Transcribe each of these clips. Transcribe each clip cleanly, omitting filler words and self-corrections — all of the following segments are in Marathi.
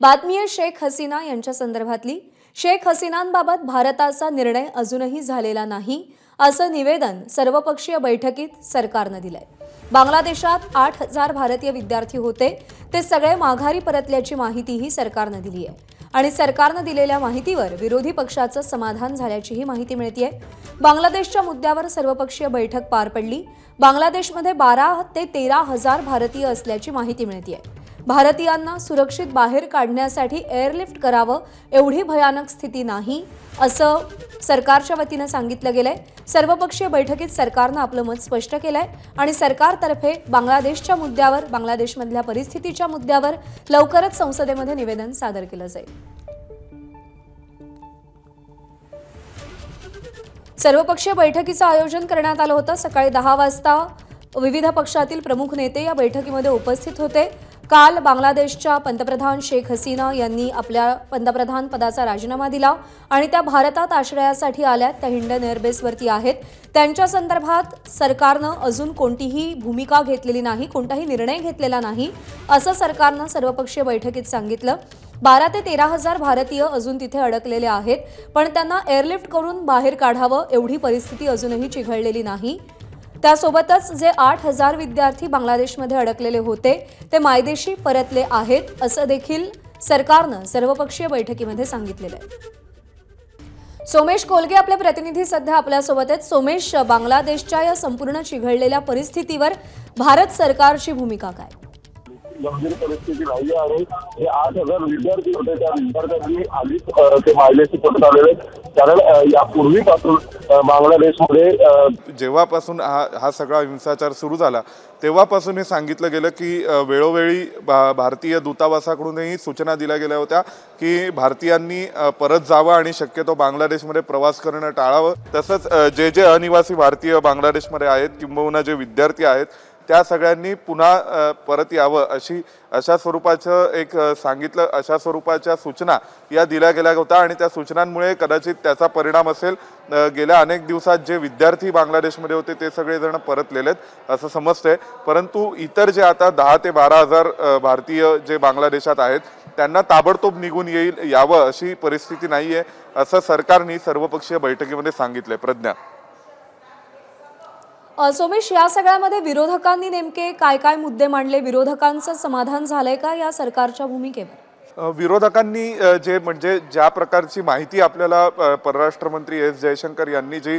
बातमी आहे शेख हसीना यांच्या संदर्भातली। शेख हसीनांबाबत भारताचा निर्णय अजूनही झालेला नाही असं निवेदन सर्वपक्षीय बैठकीत सरकारने दिलंय। बांगलादेशात 8000 भारतीय विद्यार्थी होते, ते सगळे माघारी परतल्याची माहितीही सरकारने दिली आहे आणि सरकारने दिलेल्या माहितीवर विरोधी पक्षाचं समाधान झाल्याचीही माहिती मिळतेय। बांगलादेशच्या मुद्द्यावर सर्वपक्षीय बैठक पार पडली। बांगलादेशमध्ये 12 ते 13 हजार भारतीय असल्याची माहिती मिळतेय। भारतीयांना सुरक्षित बाहेर काढण्यासाठी एअरलिफ्ट करावं एवढी भयानक स्थिती नाही असं सरकारच्या वतीने सांगितलं गेलंय। सर्वपक्षीय बैठकीत सरकारने आपलं मत स्पष्ट केलंय आणि सरकारतर्फे बांगलादेशच्या मुद्द्यावर, बांगलादेशमधल्या परिस्थितीच्या मुद्द्यावर लवकरच संसदेमध्ये निवेदन सादर केलं जाईल। सर्वपक्षीय बैठकीचं आयोजन करण्यात आलं होतं। सकाळी 10 वाजता विविध पक्षातील प्रमुख नेते या बैठकीमध्ये उपस्थित होते। काल बांगलादेशच्या पंतप्रधान शेख हसीना यांनी आपल्या पंतप्रधान पदाचा राजीनामा दिला आणि त्या भारतात आश्रयासाठी आल्यात। त्या हिंडन एअरबेसवरती आहेत। त्यांच्या संदर्भात सरकारने अजून कोणतीही भूमिका घेतलेली नाही, कोणताही निर्णय घेतलेला नाही असं सरकारने सर्वपक्षीय बैठकीत सांगितलं। 12 ते 13 हजार भारतीय अजून तिथे अडकलेले आहेत, पण त्यांना एअरलिफ्ट करून बाहेर काढावं एवढी परिस्थिती अजूनही चिघळलेली नाही। त्यासोबतच जे 8000 विद्यार्थी बांगलादेशमध्ये अडकलेले होते ते मायदेशी परतले आहेत असं देखील सरकारने सर्वपक्षीय बैठकीमध्ये सांगितलेलं आहे। सोमेश कोलगे आपले प्रतिनिधी सध्या आपल्या सोबत आहेत। सोमेश, बांगलादेशच्या या संपूर्ण चिघळलेल्या परिस्थितीवर भारत सरकारची भूमिका काय? गंभीर परिस्थिती नाही आहे। हे 8000 विद्यार्थी होते, त्या विद्यार्थ्यांनी आधीच ते मायदेशी परत आलेले, कारण यापूर्वीपासून बांगलादेशमध्ये जेव्हापासून हा सगळा हिंसाचार सुरू झाला तेव्हापासून हे सांगितलं गेलं की वेळोवेळी भारतीय दूतावासाकडूनही सूचना दिल्या गेल्या होत्या की भारतीयांनी परत जावं आणि शक्यतो बांगलादेशमध्ये प्रवास करणं टाळावं। तसंच जे अनिवासी भारतीय बांगलादेशमध्ये आहेत किंबहुना जे विद्यार्थी आहेत त्या सगळ्यांनी पुन्हा परत यावं अशा स्वरूपाचं एक सांगितलं, अशा स्वरूपाच्या सूचना या दिल्या गेल्या होत्या आणि त्या सूचनांमुळे कदाचित त्याचा परिणाम असेल। गेल्या अनेक दिवसात जे विद्यार्थी बांगलादेशमध्ये होते ते सगळेजण परतलेले आहेत असं समजतंय, परंतु इतर जे आता 10 ते 12 हजार भारतीय जे बांगलादेशात आहेत त्यांना ताबडतोब निघून यावं अशी परिस्थिती नाहीये असं सरकारने सर्वपक्षीय बैठकीमध्ये सांगितलंय। प्रज्ञा, सोमेश, या सगळ्यामध्ये विरोधकांनी नेमके काय काय मुद्दे मांडले? विरोधकांचं समाधान झालंय का या सरकारच्या भूमिकेवर? विरोधकांनी जे म्हणजे ज्या प्रकारची माहिती आपल्याला परराष्ट्र मंत्री एस जयशंकर यांनी जी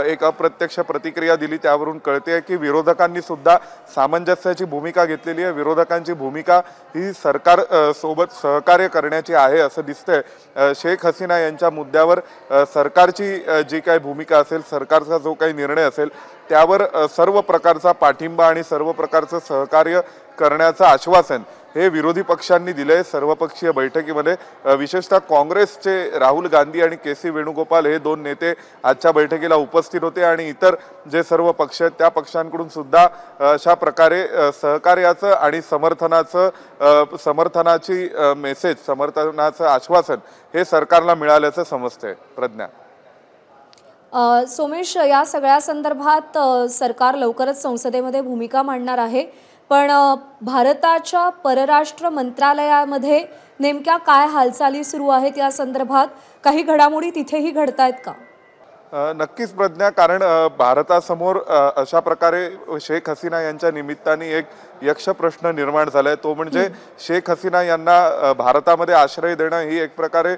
एक अप्रत्यक्ष प्रतिक्रिया दिली त्यावरून कळते की विरोधकांनी सुद्धा सामंजस्याची भूमिका घेतलेली आहे। विरोधकांची भूमिका ही सरकार सोबत सहकार्य करण्याची आहे असं दिसतंय। शेख हसीना यांच्या मुद्द्यावर सरकारची जी काही भूमिका असेल, सरकारचा जो काही निर्णय असेल त्यावर सर्व प्रकारचा पाठिंबा आणि सर्व प्रकारचं सहकार्य करण्याचं आश्वासन हे विरोधी पक्षांनी दिले सर्वपक्षीय बैठकीमध्ये। विशेषतः काँग्रेसचे राहुल गांधी आणि के.सी. वेणुगोपाल हे दोन नेते आजच्या बैठकीला उपस्थित होते आणि इतर जे सर्व पक्ष आहेत त्या पक्षांकडून सुद्धा अशा प्रकारे सहकार्याचं आणि समर्थनाची मेसेज, समर्थनाचं आश्वासन हे सरकारला मिळाल्याचं समजतंय। प्रज्ञा, सोमेश, या सगळ्या संदर्भात सरकार लवकरच संसदेमध्ये भूमिका मांडणार आहे, पण भारताच्या परराष्ट्र मंत्रालयामध्ये नेमक्या काय हालचाली सुरू आहेत या संदर्भात? काही घडामोडी तिथेही घडतायत का? नक्कीच प्रज्ञा, कारण भारतासमोर अशा प्रकारे शेख हसीना यांच्या निमित्ताने एक यक्ष प्रश्न निर्माण झालाय, तो म्हणजे शेख हसीना यांना भारतामध्ये आश्रय देणं ही एक प्रकारे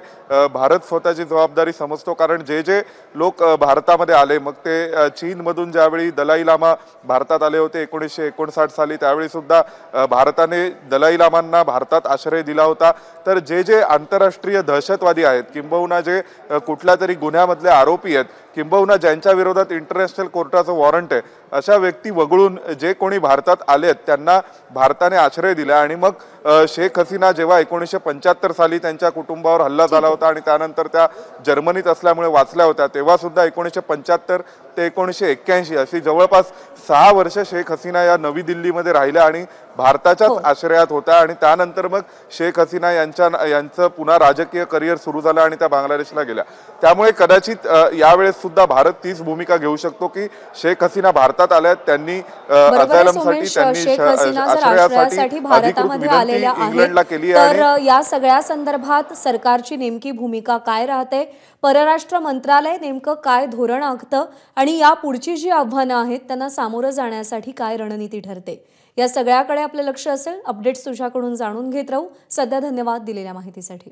भारत स्वतःची जबाबदारी समजतो। कारण जे लोक भारतामध्ये आले, मग ते चीनमधून ज्यावेळी दलाई लामा भारतात आले होते 1959 साली, त्यावेळी सुद्धा भारताने दलाई लामांना भारतात आश्रय दिला होता। तर जे आंतरराष्ट्रीय दहशतवादी आहेत किंबहुना जे कुठल्या तरी गुन्ह्यामधले आरोपी आहेत किंबहुना ज्यांच्या विरोधात इंटरनॅशनल कोर्टाचं वॉरंट आहे, अशा व्यक्ती वगळून जे कोणी भारतात आलेत त्यांना भारताने आश्रय दिला। आणि मग शेख हसीना जेव्हा 1975 साली त्यांच्या कुटुंबावर हल्ला झाला होता आणि त्यानंतर त्या जर्मनीत असल्यामुळे वाचल्या होत्या, तेव्हा सुद्धा 1975 ते 1981 अशी जवळपास 6 वर्ष शेख हसीना या नवी दिल्लीमध्ये राहिल्या आणि भारताच्याच आश्रयात होत्या। आणि त्यानंतर मग शेख हसीना यांचं पुन्हा राजकीय करिअर सुरू झालं आणि त्या बांगलादेशला गेल्या। त्यामुळे कदाचित यावेळेस सुद्धा भारत तीच भूमिका घेऊ शकतो की शेख हसीना भारतात भारतात आल्या त्यांनी बरोबर आहे, असायलमसाठी सोमेश. त्यांनी शेख हसीना जर आश्रयासाठी अधिकृत भारतामध्ये विनंती आलेल्या इंग्लंडला आहेत केली आहे. तर या सगळ्या संदर्भात सरकारची नेमकी भूमिका काय राहते, परराष्ट्र मंत्रालय नेमकं काय धोरण आखतं आणि या पुढची जी आव्हानं आहेत त्यांना सामोरं जाण्यासाठी काय रणनीती ठरते, या सगळ्याकडे आपलं लक्ष असेल. अपडेट्स तुझ्याकडून जाणून घेत राहू. सध्या धन्यवाद दिलेल्या माहितीसाठी.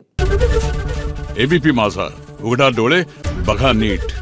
एबीपी माझा, उघडा डोळे बघा नीट.